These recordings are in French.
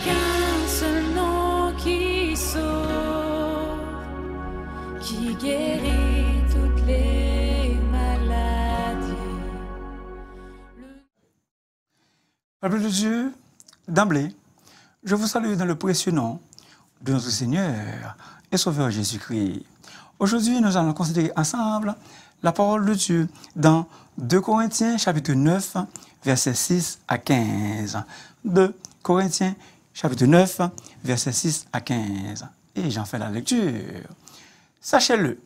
qu'un seul nom qui sauve, qui guérit toutes les maladies. Peuple de Dieu, d'emblée, je vous salue dans le précieux nom de notre Seigneur et Sauveur Jésus-Christ. Aujourd'hui, nous allons considérer ensemble la parole de Dieu dans 2 Corinthiens chapitre 9, versets 6 à 15. 2 Corinthiens chapitre 9, versets 6 à 15. Et j'en fais la lecture. Sachez-le,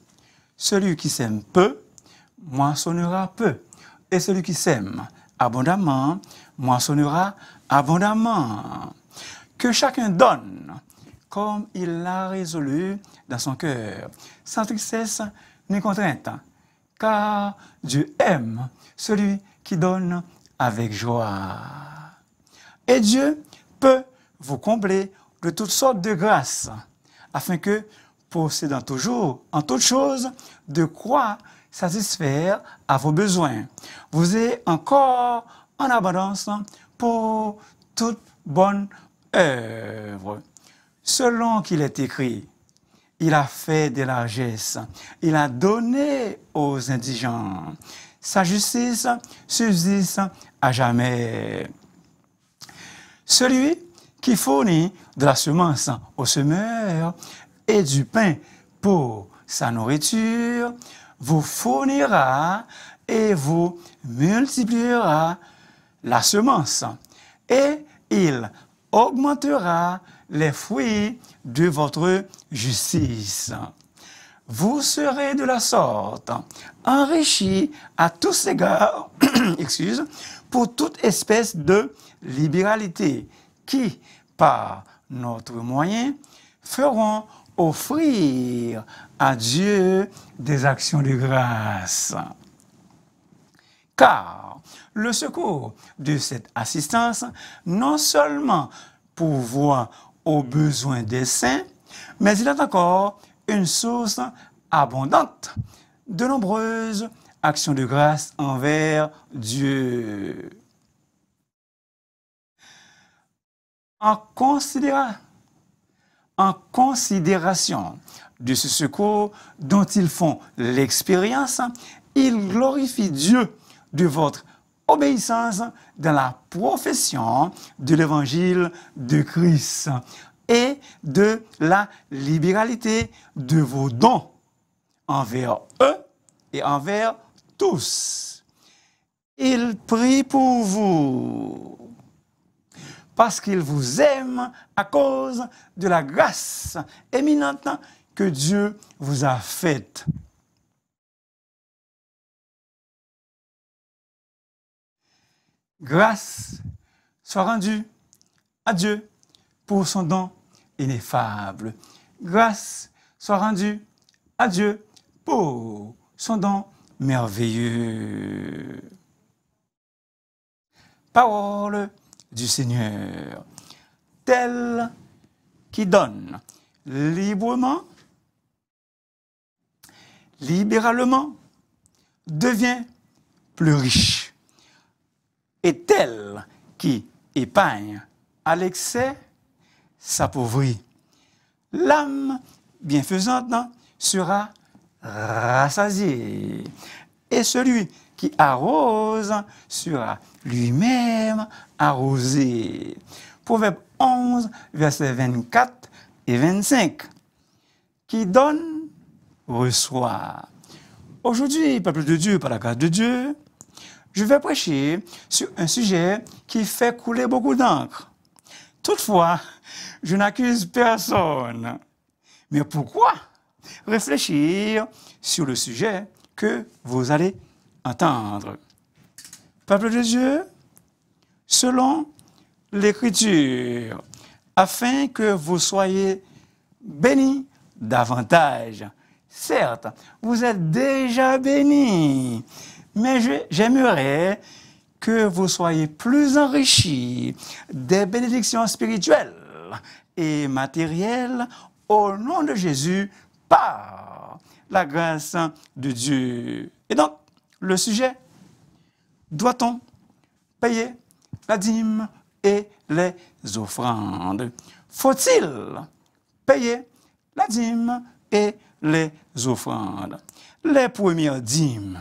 celui qui sème peu, moissonnera peu. Et celui qui sème abondamment, moissonnera abondamment. Que chacun donne comme il l'a résolu dans son cœur, sans tristesse ni contrainte, car Dieu aime celui qui donne avec joie. Et Dieu peut vous combler de toutes sortes de grâces, afin que, possédant toujours en toutes choses de quoi satisfaire à vos besoins, vous ayez encore en abondance pour toute bonne œuvre. Selon qu'il est écrit, il a fait des largesses, il a donné aux indigents. Sa justice subsiste à jamais. Celui qui fournit de la semence au semeur et du pain pour sa nourriture vous fournira et vous multipliera la semence, et il augmentera les fruits de votre justice. Vous serez de la sorte enrichis à tous égards pour toute espèce de libéralité qui, par notre moyen, feront offrir à Dieu des actions de grâce. Car le secours de cette assistance non seulement pourvoit aux besoins des saints, mais il est encore une source abondante de nombreuses actions de grâce envers Dieu. En considération de ce secours dont ils font l'expérience, ils glorifient Dieu de votre obéissance dans la profession de l'évangile de Christ et de la libéralité de vos dons envers eux et envers tous. Ils prient pour vous parce qu'ils vous aiment à cause de la grâce éminente que Dieu vous a faite. Grâce soit rendue à Dieu pour son don ineffable. Grâce soit rendue à Dieu pour son don merveilleux. Parole du Seigneur. Tel qui donne librement, libéralement, devient plus riche. Et tel qui épargne à l'excès s'appauvrit. L'âme bienfaisante sera rassasiée, et celui qui arrose sera lui-même arrosé. Proverbe 11, versets 24 et 25. Qui donne, reçoit. Aujourd'hui, peuple de Dieu, par la grâce de Dieu, je vais prêcher sur un sujet qui fait couler beaucoup d'encre. Toutefois, je n'accuse personne. Mais pourquoi réfléchir sur le sujet que vous allez entendre? Peuple de Dieu, selon l'Écriture, afin que vous soyez bénis davantage. Certes, vous êtes déjà bénis, mais j'aimerais que vous soyez plus enrichis des bénédictions spirituelles et matérielles au nom de Jésus par la grâce de Dieu. Et donc, le sujet, doit-on payer la dîme et les offrandes. Faut-il payer la dîme et les offrandes? Les premières dîmes.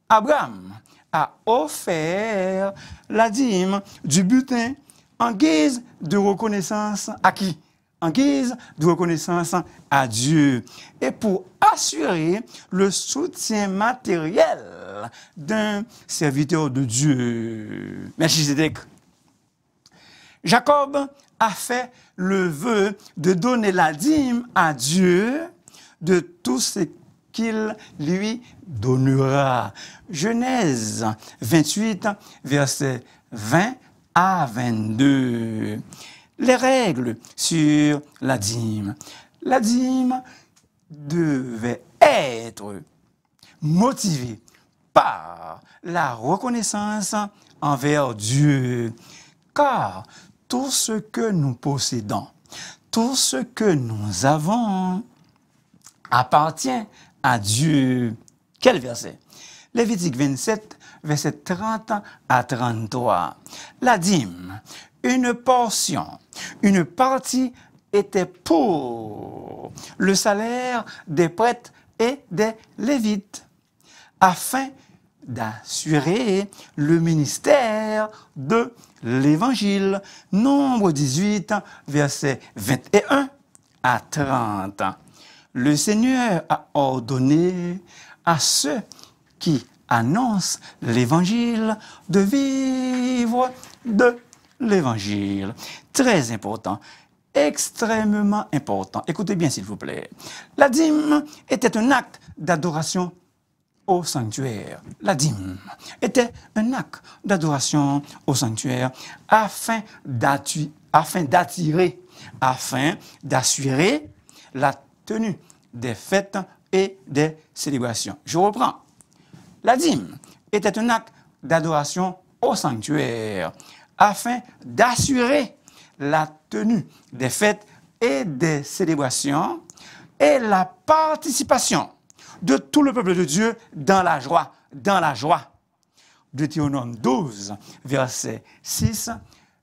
Abraham a offert la dîme du butin en guise de reconnaissance à qui? En guise de reconnaissance à Dieu et pour assurer le soutien matériel d'un serviteur de Dieu. Melchisédek. Jacob a fait le vœu de donner la dîme à Dieu de tout ce qu'il lui donnera. Genèse 28, versets 20 à 22. Les règles sur la dîme. La dîme devait être motivée par la reconnaissance envers Dieu. Car tout ce que nous possédons, tout ce que nous avons appartient à Dieu. Quel verset? Lévitique 27, verset 30 à 33. La dîme, une portion, une partie était pour le salaire des prêtres et des lévites, afin d'assurer le ministère de l'Évangile. Nombre 18, versets 21 à 30. Le Seigneur a ordonné à ceux qui annoncent l'Évangile de vivre de l'Évangile. Très important, extrêmement important. Écoutez bien s'il vous plaît. La dîme était un acte d'adoration au sanctuaire. La dîme était un acte d'adoration au sanctuaire afin d'attirer, afin d'assurer la tenue des fêtes et des célébrations. Je reprends. La dîme était un acte d'adoration au sanctuaire afin d'assurer la tenue des fêtes et des célébrations et la participation de tout le peuple de Dieu dans la joie, dans la joie. Deutéronome 12, versets 6,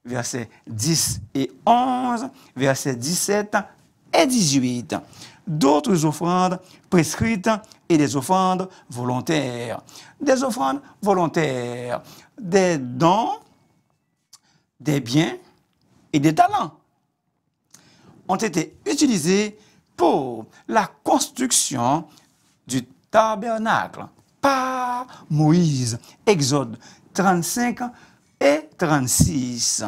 versets 10 et 11, versets 17 et 18. D'autres offrandes prescrites et des offrandes volontaires. Des offrandes volontaires, des dons, des biens et des talents ont été utilisés pour la construction du tabernacle par Moïse. Exode 35 et 36.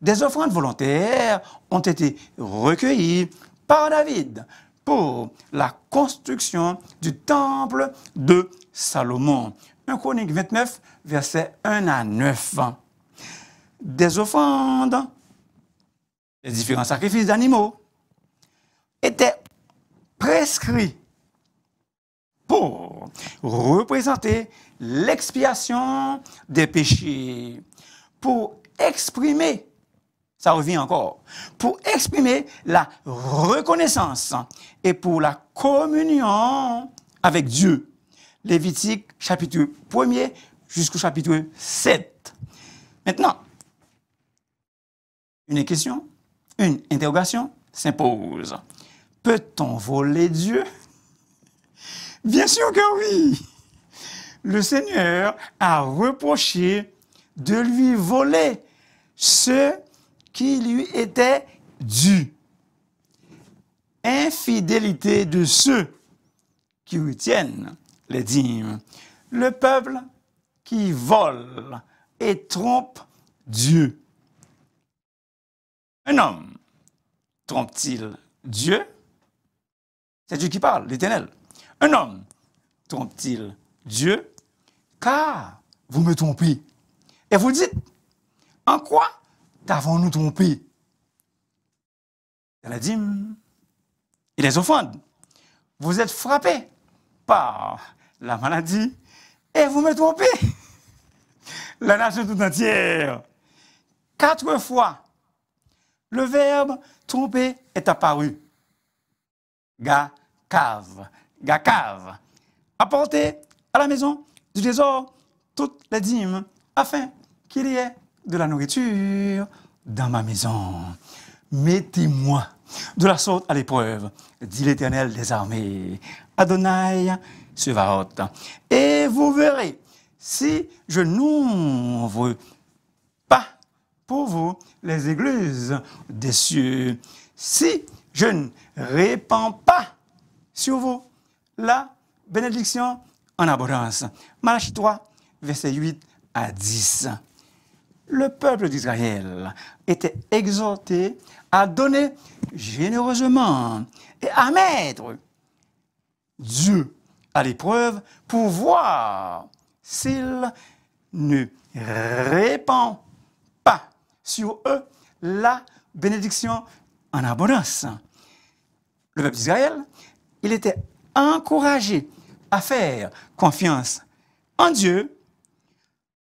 Des offrandes volontaires ont été recueillies par David pour la construction du temple de Salomon. 1 Chronique 29, versets 1 à 9. Des offrandes, les différents sacrifices d'animaux étaient prescrits pour représenter l'expiation des péchés, pour exprimer, ça revient encore, pour exprimer la reconnaissance et pour la communion avec Dieu. Lévitique, chapitre 1er jusqu'au chapitre 7. Maintenant, une question, une interrogation s'impose. Peut-on voler Dieu? Bien sûr que oui. Le Seigneur a reproché de lui voler ce qui lui était dû. Infidélité de ceux qui retiennent les dîmes. Le peuple qui vole et trompe Dieu. Un homme trompe-t-il Dieu? C'est Dieu qui parle, l'Éternel. Un homme trompe-t-il Dieu? Car vous me trompez. Et vous dites, en quoi t'avons-nous trompé? Dans la dîme et les offrandes. Vous êtes frappés par la maladie et vous me trompez. La nation tout entière. 4 fois, le verbe tromper est apparu. Gakave. Gakave. Apportez à la maison du trésor toutes les dîmes afin qu'il y ait de la nourriture dans ma maison. Mettez-moi de la sorte à l'épreuve, dit l'Éternel des armées, Adonai Sevaot. Et vous verrez, si je n'ouvre pas pour vous les écluses des cieux, si je ne répands pas sur vous la bénédiction en abondance. Malachie 3, versets 8 à 10. Le peuple d'Israël était exhorté à donner généreusement et à mettre Dieu à l'épreuve pour voir s'il ne répand pas sur eux la bénédiction en abondance. Le peuple d'Israël, il était encouragé à faire confiance en Dieu,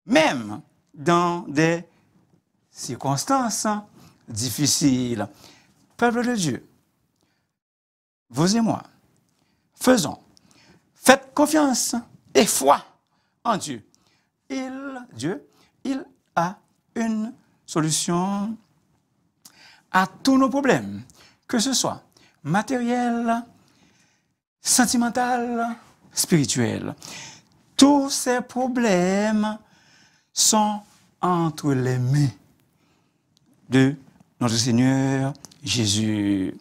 même dans des circonstances difficiles. Peuple de Dieu, vous et moi, faites confiance et foi en Dieu. Dieu, il a une solution à tous nos problèmes, que ce soit matériel, sentimental, spirituel. Tous ces problèmes sont entre les mains de notre Seigneur Jésus.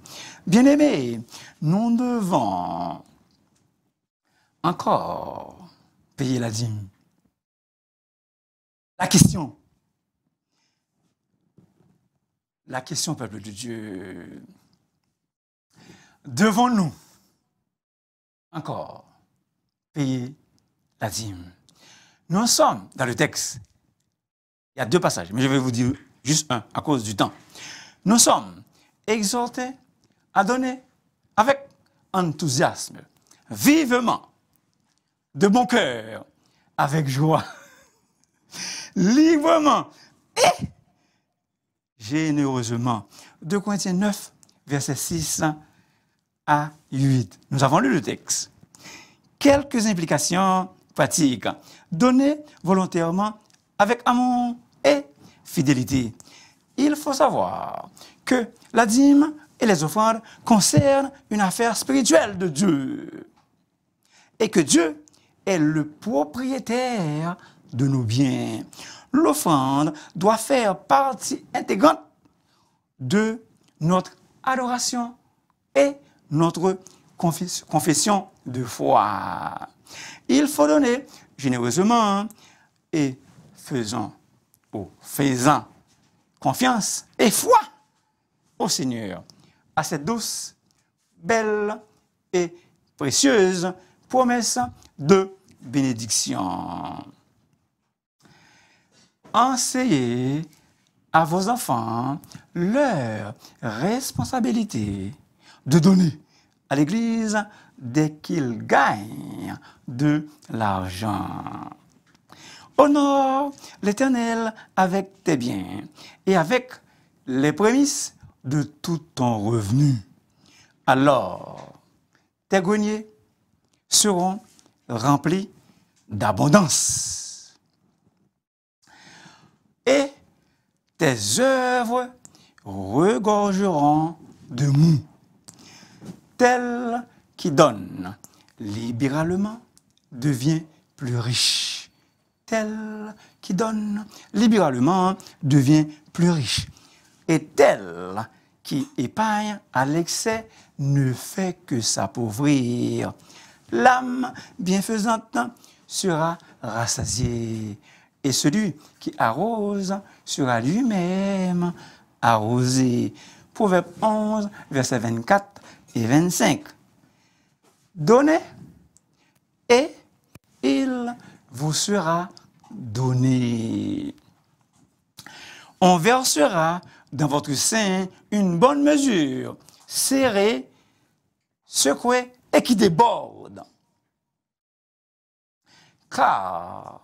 Bien-aimés, nous devons encore payer la dîme. La question, peuple de Dieu, devons-nous encore payer la dîme? Nous sommes dans le texte. Il y a 2 passages, mais je vais vous dire juste un à cause du temps. Nous sommes exhortés à donner avec enthousiasme, vivement, de bon cœur, avec joie, librement et généreusement. 2 Corinthiens 9, versets 6 à 8. Nous avons lu le texte. Quelques implications pratiques. Donner volontairement avec amour et fidélité. Il faut savoir que la dîme et les offrandes concernent une affaire spirituelle de Dieu et que Dieu est le propriétaire de nos biens. L'offrande doit faire partie intégrante de notre adoration et notre confession de foi. Il faut donner généreusement et faisant confiance et foi au Seigneur, à cette douce, belle et précieuse promesse de bénédiction. Enseignez à vos enfants leur responsabilité de donner à l'Église dès qu'ils gagnent de l'argent. Honore l'Éternel avec tes biens et avec les prémices de tout ton revenu. Alors, tes greniers seront remplis d'abondance et tes œuvres regorgeront de mou. Tel qui donne libéralement devient plus riche. Tel qui donne libéralement devient plus riche. Et tel qui épargne à l'excès ne fait que s'appauvrir. L'âme bienfaisante sera rassasiée, et celui qui arrose sera lui-même arrosé. Proverbe 11, versets 24 et 25. Donnez, et il vous sera donné. On versera dans votre sein une bonne mesure, serrée, secouée et qui déborde. Car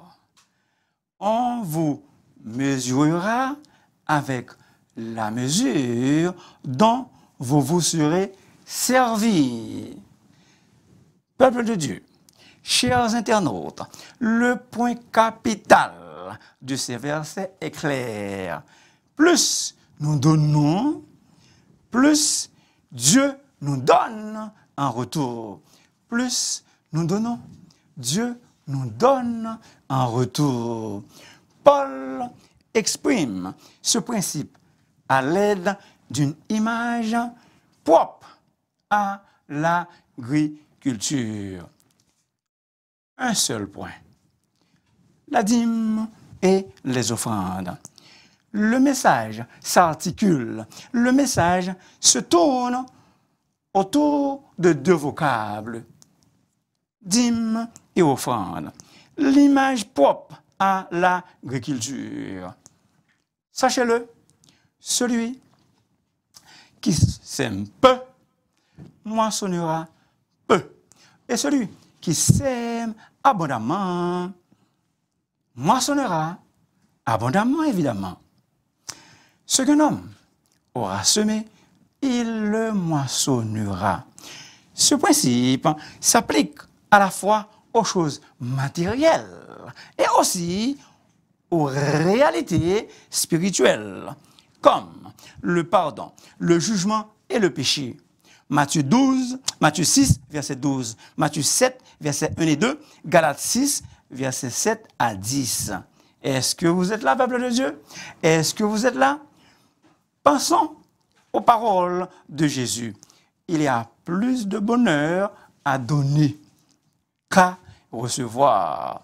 on vous mesurera avec la mesure dont vous vous serez servis. Peuple de Dieu, chers internautes, le point capital morale de ces versets est claire. Plus nous donnons, plus Dieu nous donne en retour. Plus nous donnons, Dieu nous donne en retour. Paul exprime ce principe à l'aide d'une image propre à l'agriculture. Un seul point. La dîme et les offrandes. Le message s'articule, le message se tourne autour de deux vocables, dîme et offrande. L'image propre à l'agriculture. Sachez-le, celui qui sème peu, moissonnera peu. Et celui qui sème abondamment, moissonnera abondamment, évidemment. Ce qu'un homme aura semé, il le moissonnera. Ce principe s'applique à la fois aux choses matérielles et aussi aux réalités spirituelles, comme le pardon, le jugement et le péché. Matthieu 6, verset 12, Matthieu 7, verset 1 et 2, Galates 6, verset 7 à 10. Est-ce que vous êtes là, peuple de Dieu? Est-ce que vous êtes là? Pensons aux paroles de Jésus. Il y a plus de bonheur à donner qu'à recevoir.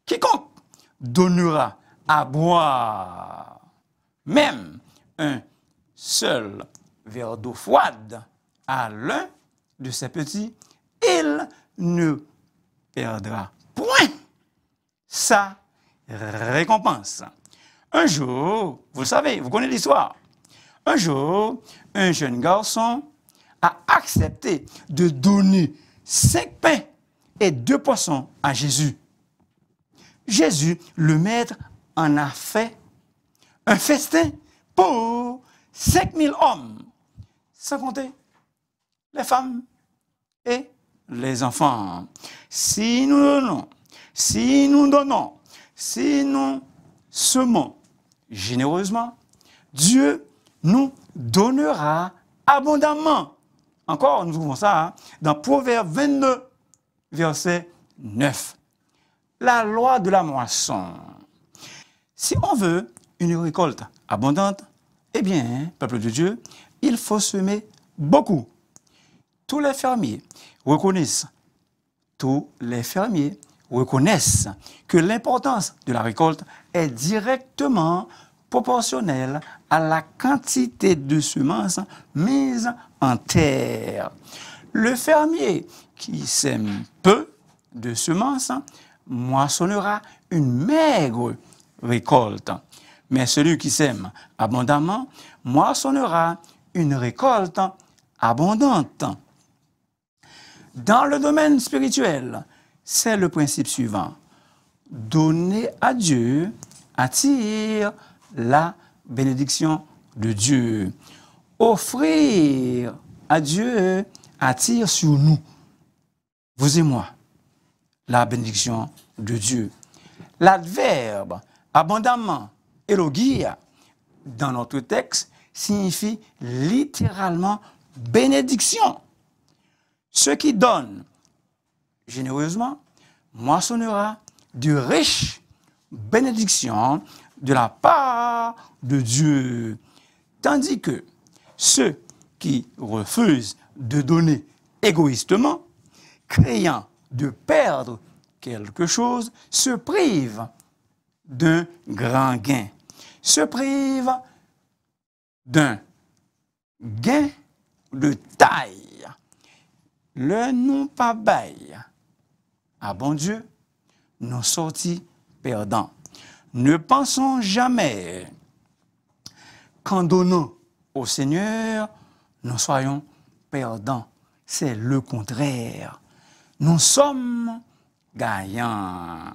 Quiconque donnera à boire, même un seul verre d'eau froide à l'un de ses petits, il ne perdra point sa récompense. Un jour, vous le savez, vous connaissez l'histoire, un jour, un jeune garçon a accepté de donner 5 pains et 2 poissons à Jésus. Jésus, le maître, en a fait un festin pour 5000 hommes, sans compter les femmes et les enfants. Si nous donnons, si nous semons généreusement, Dieu nous donnera abondamment. Encore, nous trouvons ça dans Proverbe 22, verset 9. La loi de la moisson. Si on veut une récolte abondante, eh bien, peuple de Dieu, il faut semer beaucoup. Tous les fermiers reconnaissent que l'importance de la récolte est directement proportionnelle à la quantité de semences mises en terre. Le fermier qui sème peu de semences moissonnera une maigre récolte. Mais celui qui sème abondamment moissonnera une récolte abondante. Dans le domaine spirituel, c'est le principe suivant. Donner à Dieu attire la bénédiction de Dieu. Offrir à Dieu attire sur nous, vous et moi, la bénédiction de Dieu. L'adverbe abondamment, elogia, dans notre texte, signifie littéralement bénédiction. Ceux qui donnent généreusement moissonnera de riches bénédictions de la part de Dieu. Tandis que ceux qui refusent de donner égoïstement, craignant de perdre quelque chose, se privent d'un grand gain, se privent d'un gain de taille. Le non pas bail à bon Dieu, nous sortis perdants. Ne pensons jamais qu'en donnant au Seigneur, nous soyons perdants. C'est le contraire. Nous sommes gagnants.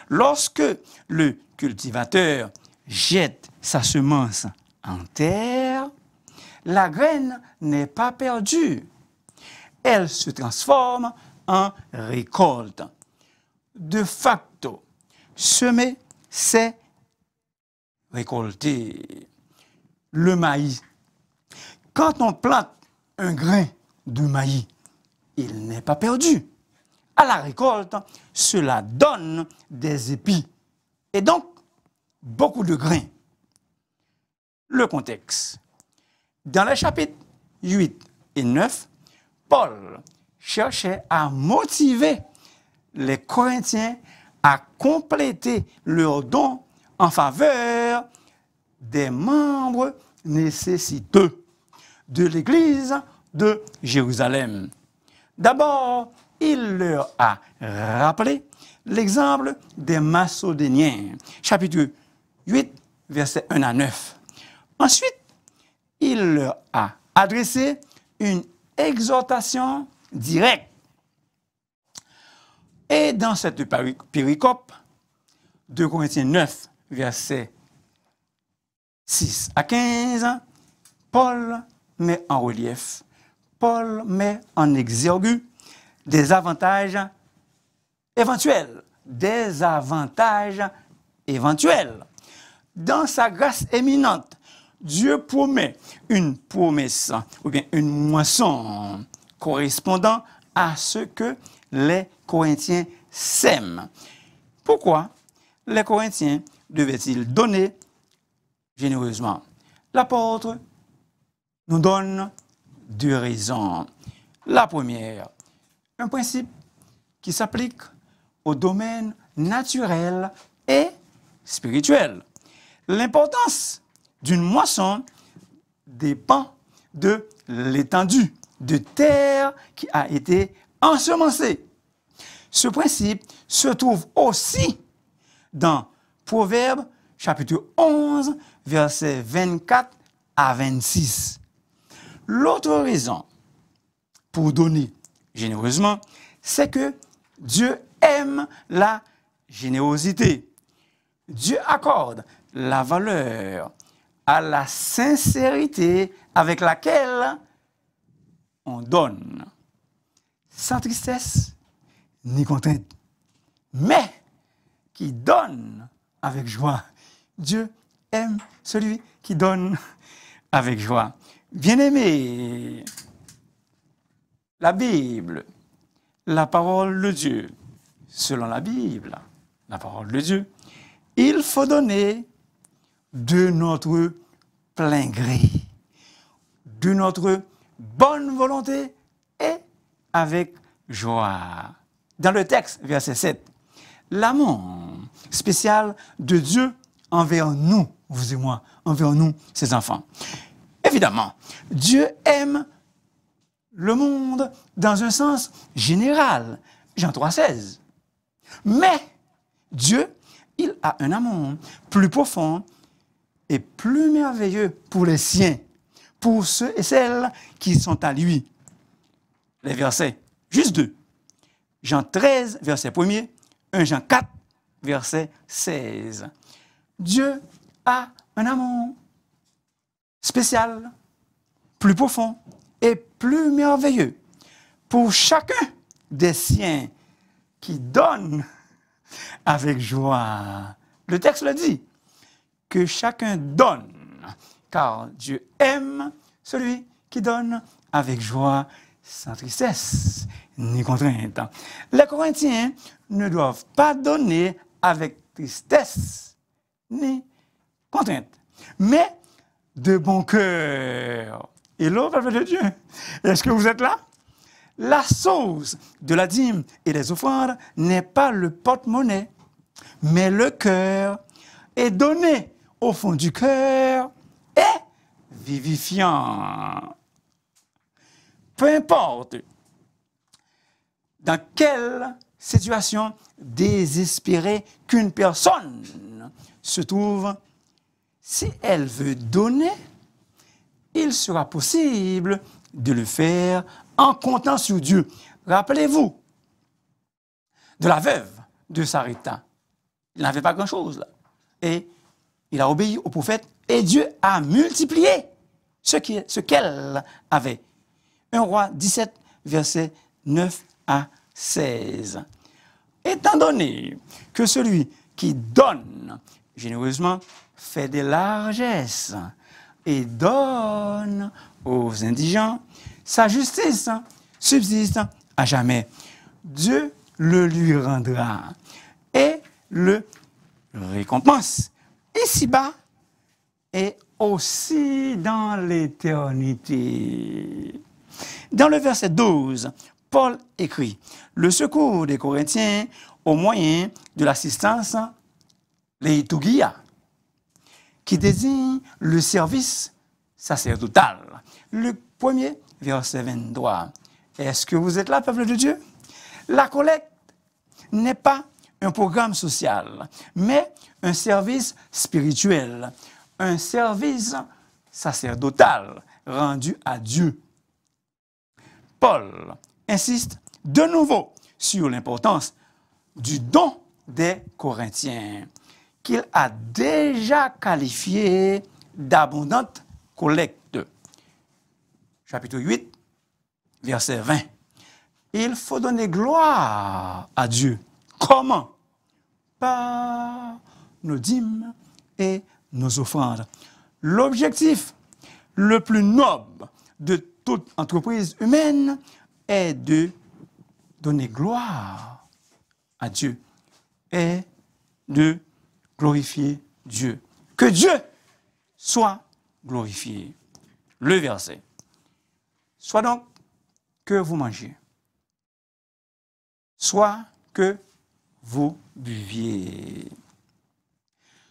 Lorsque le cultivateur jette sa semence en terre, la graine n'est pas perdue. Elle se transforme en récolte. De facto, semer c'est récolter. Le maïs. Quand on plante un grain de maïs, il n'est pas perdu. À la récolte, cela donne des épis et donc beaucoup de grains. Le contexte. Dans les chapitres 8 et 9, Paul cherchait à motiver les Corinthiens à compléter leur don en faveur des membres nécessiteux de l'Église de Jérusalem. D'abord, il leur a rappelé l'exemple des Macédoniens, chapitre 8, versets 1 à 9. Ensuite, il leur a adressé une exhortation directe. Et dans cette péricope, 2 Corinthiens 9, versets 6 à 15, Paul met en relief, Paul met en exergue des avantages éventuels. Dans sa grâce éminente, Dieu promet une promesse ou bien une moisson correspondant à ce que les Corinthiens sèment. Pourquoi les Corinthiens devaient-ils donner généreusement? L'apôtre nous donne deux raisons. La première, un principe qui s'applique au domaine naturel et spirituel. L'importance d'une moisson dépend de l'étendue de terre qui a été ensemencée. Ce principe se trouve aussi dans Proverbes chapitre 11, versets 24 à 26. L'autre raison pour donner généreusement, c'est que Dieu aime la générosité. Dieu accorde la valeur à la sincérité avec laquelle on donne, sans tristesse ni contrainte, mais qui donne avec joie. Dieu aime celui qui donne avec joie. Bien-aimés, la Bible, la parole de Dieu, selon la Bible, la parole de Dieu, il faut donner de notre plein gré, de notre bonne volonté et avec joie. Dans le texte, verset 7, l'amour spécial de Dieu envers nous, vous et moi, envers nous, ses enfants. Évidemment, Dieu aime le monde dans un sens général, Jean 3,16. Mais Dieu, il a un amour plus profond et plus merveilleux pour les siens, pour ceux et celles qui sont à lui. Les versets, juste deux. Jean 13, verset 1er, 1 Jean 4, verset 16. Dieu a un amour spécial, plus profond et plus merveilleux pour chacun des siens qui donnent avec joie. Le texte le dit, que chacun donne, car Dieu aime celui qui donne avec joie, sans tristesse ni contrainte. Les Corinthiens ne doivent pas donner avec tristesse ni contrainte, mais de bon cœur. Et là, peuple de Dieu, est-ce que vous êtes là? La source de la dîme et des offrandes n'est pas le porte-monnaie, mais le cœur. Et donné au fond du cœur est vivifiant. Peu importe dans quelle situation désespérée qu'une personne se trouve, si elle veut donner, il sera possible de le faire en comptant sur Dieu. Rappelez-vous de la veuve de Sarepta. Il n'avait pas grand-chose là. Et il a obéi au prophète et Dieu a multiplié ce qu'elle avait. 1 Roi 17, versets 9 à 16. Étant donné que celui qui donne généreusement, fait des largesses et donne aux indigents, sa justice subsiste à jamais. Dieu le lui rendra et le récompense ici-bas et aussi dans l'éternité. Dans le verset 12, Paul écrit « Le secours des Corinthiens au moyen de l'assistance leitougia » qui désigne le service sacerdotal. Le premier verset 23. Est-ce que vous êtes là, peuple de Dieu? La collecte n'est pas un programme social, mais un service spirituel, un service sacerdotal rendu à Dieu. Paul insiste de nouveau sur l'importance du don des Corinthiens, qu'il a déjà qualifié d'abondante collecte. Chapitre 8, verset 20. Il faut donner gloire à Dieu. Comment? Par nos dîmes et nos offrandes. L'objectif le plus noble de toute entreprise humaine est de donner gloire à Dieu et de glorifier Dieu. Que Dieu soit glorifié. Le verset. Soit donc que vous mangez, soit que vous buviez,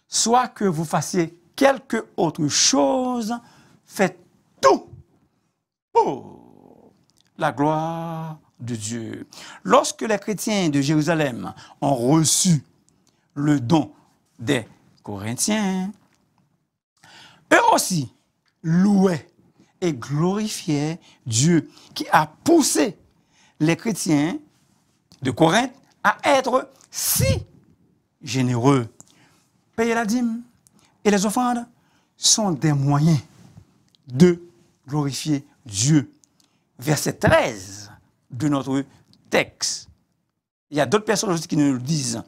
soit que vous fassiez quelque autre chose, faites tout pour la gloire de Dieu. Lorsque les chrétiens de Jérusalem ont reçu le don des Corinthiens, eux aussi louaient et glorifiaient Dieu qui a poussé les chrétiens de Corinthe à être si généreux. Payer la dîme et les offrandes sont des moyens de glorifier Dieu. Verset 13 de notre texte. Il y a d'autres personnes aussi qui nous le disent.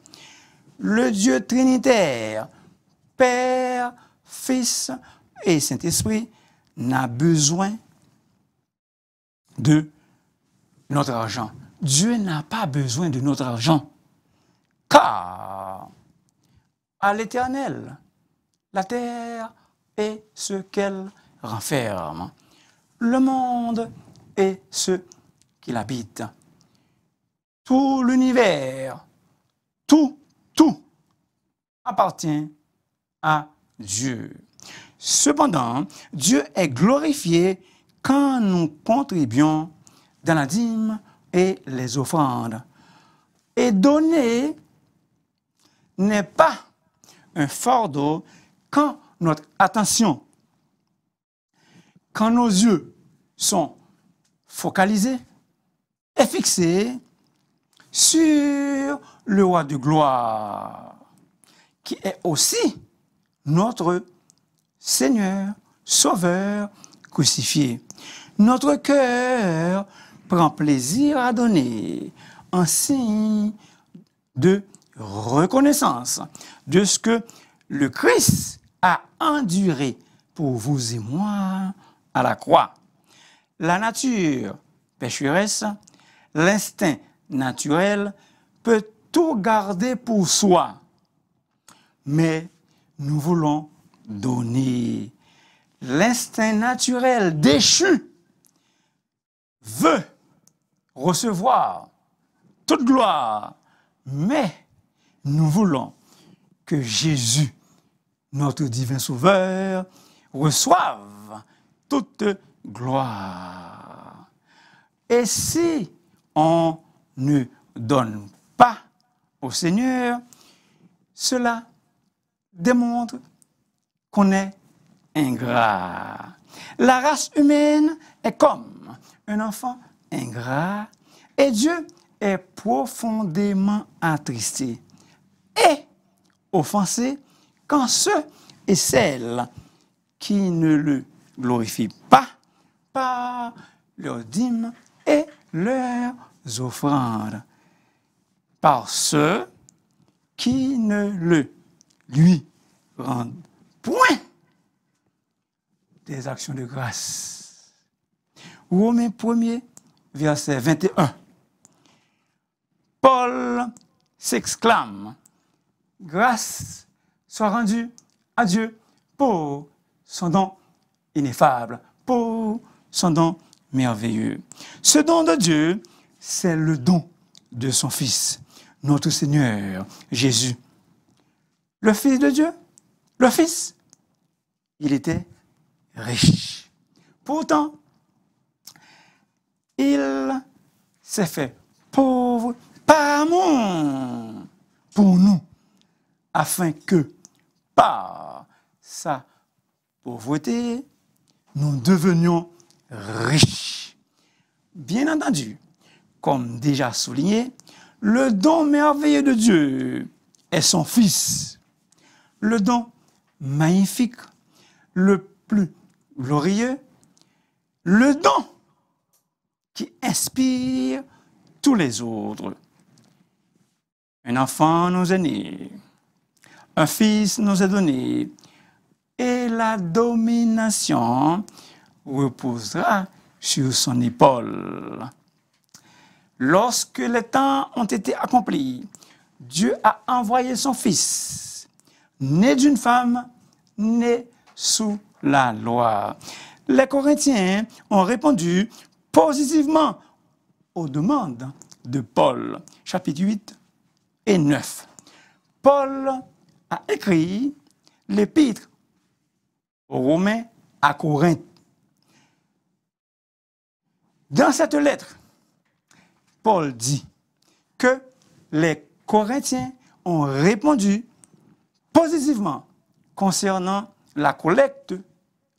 Le Dieu trinitaire, Père, Fils et Saint-Esprit, n'a besoin de notre argent. Dieu n'a pas besoin de notre argent. Car à l'Éternel, la terre est ce qu'elle renferme. Le monde est ce qu'il habite. Tout l'univers, tout appartient à Dieu. Cependant, Dieu est glorifié quand nous contribuons dans la dîme et les offrandes. Et donner n'est pas un fardeau quand notre attention, quand nos yeux sont focalisés et fixés sur le roi de gloire, qui est aussi notre Seigneur, Sauveur, crucifié. Notre cœur prend plaisir à donner en signe de reconnaissance de ce que le Christ a enduré pour vous et moi à la croix. La nature pécheresse, l'instinct naturel peut tout garder pour soi, mais nous voulons donner. L'instinct naturel déchu veut recevoir toute gloire, mais nous voulons que Jésus, notre divin Sauveur, reçoive toute gloire. Et si on ne donne pas au Seigneur, cela démontre qu'on est ingrat. La race humaine est comme un enfant ingrat et Dieu est profondément attristé et offensé quand ceux et celles qui ne le glorifient pas par leurs dîmes et leurs offrandes, par ceux qui ne le lui rendent point des actions de grâce. Romains 1er, verset 21. Paul s'exclame, grâce soit rendue à Dieu pour son don ineffable, pour son don merveilleux. Ce don de Dieu, c'est le don de son Fils, notre Seigneur Jésus. Le Fils de Dieu, le Fils, il était riche. Pourtant, il s'est fait pauvre par amour pour nous, afin que, par sa pauvreté, nous devenions riches. Bien entendu, comme déjà souligné, le don merveilleux de Dieu est son Fils. Le don magnifique, le plus glorieux, le don qui inspire tous les autres. Un enfant nous est né, un fils nous est donné, et la domination reposera sur son épaule. Lorsque les temps ont été accomplis, Dieu a envoyé son Fils, né d'une femme, né sous la loi. Les Corinthiens ont répondu positivement aux demandes de Paul, chapitre 8 et 9. Paul a écrit l'épître aux Romains à Corinthe. Dans cette lettre, Paul dit que les Corinthiens ont répondu positivement concernant la collecte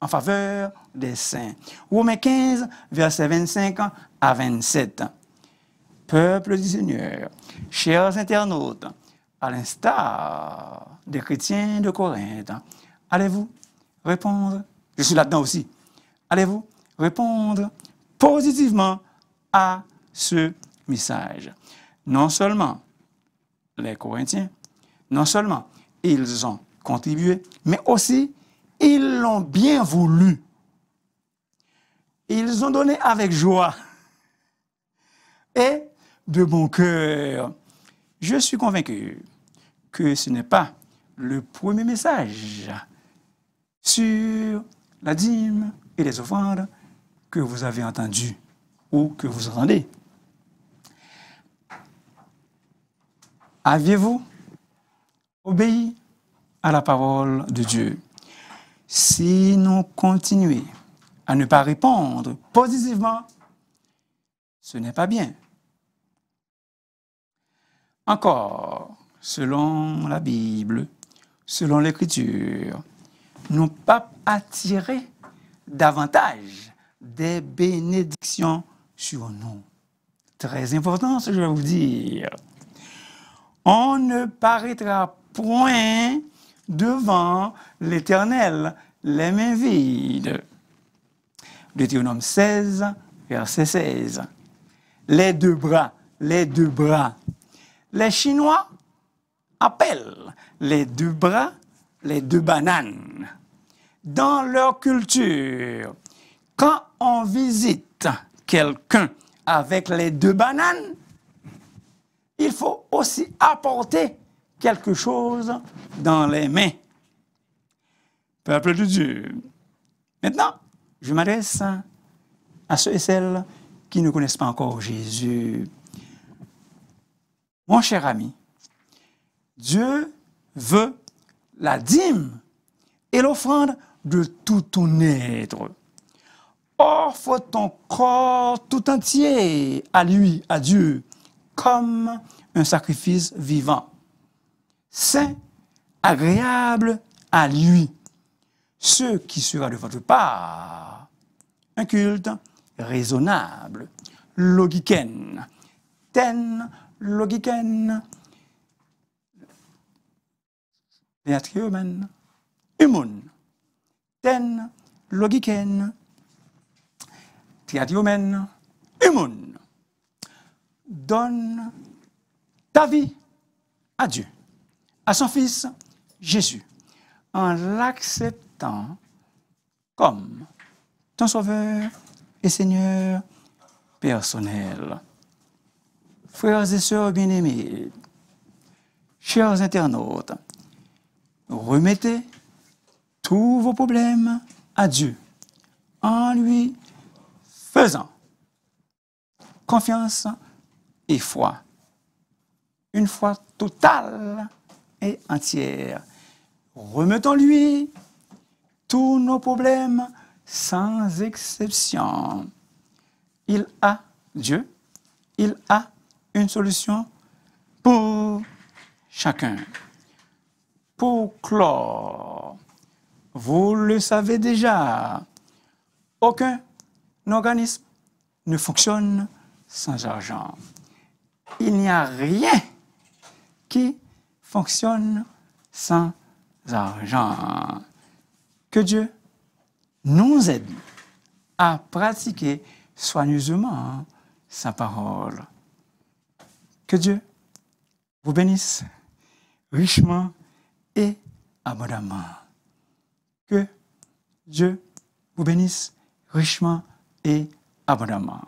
en faveur des saints. Romains 15, versets 25 à 27. Peuple du Seigneur, chers internautes, à l'instar des chrétiens de Corinthe, allez-vous répondre, je suis là-dedans aussi, allez-vous répondre positivement à ce message? Non seulement les Corinthiens, non seulement ils ont contribué, mais aussi ils l'ont bien voulu. Ils ont donné avec joie et de bon cœur. Je suis convaincu que ce n'est pas le premier message sur la dîme et les offrandes que vous avez entendu ou que vous entendez. Aviez-vous obéi à la parole de Dieu? Si nous continuons à ne pas répondre positivement, ce n'est pas bien. Encore, selon la Bible, selon l'Écriture, nous pas attirer davantage des bénédictions sur nous. Très important, ce que je vais vous dire. On ne paraîtra point devant l'Éternel les mains vides. Deutéronome 16, verset 16. Les deux bras, les deux bras. Les Chinois appellent les deux bras les deux bananes. Dans leur culture, quand on visite quelqu'un avec les deux bananes, il faut aussi apporter quelque chose dans les mains. Peuple de Dieu. Maintenant, je m'adresse à ceux et celles qui ne connaissent pas encore Jésus. Mon cher ami, Dieu veut la dîme et l'offrande de tout ton être. Offre ton corps tout entier à lui, à Dieu, comme un sacrifice vivant, saint, agréable à lui, ce qui sera de votre part un culte raisonnable, logiken, ten logiken, beatriomen, humun, ten logiken, triatiomen, humun. Donne ta vie à Dieu. à son Fils Jésus en l'acceptant comme ton Sauveur et Seigneur personnel. Frères et sœurs bien-aimés, chers internautes, remettez tous vos problèmes à Dieu en lui faisant confiance et foi. Une foi totale et entière. Remettons-lui tous nos problèmes sans exception. Il a, Dieu, il a une solution pour chacun. Pour clore, vous le savez déjà, aucun organisme ne fonctionne sans argent. Il n'y a rien qui fonctionne sans argent. Que Dieu nous aide à pratiquer soigneusement sa parole. Que Dieu vous bénisse richement et abondamment. Que Dieu vous bénisse richement et abondamment.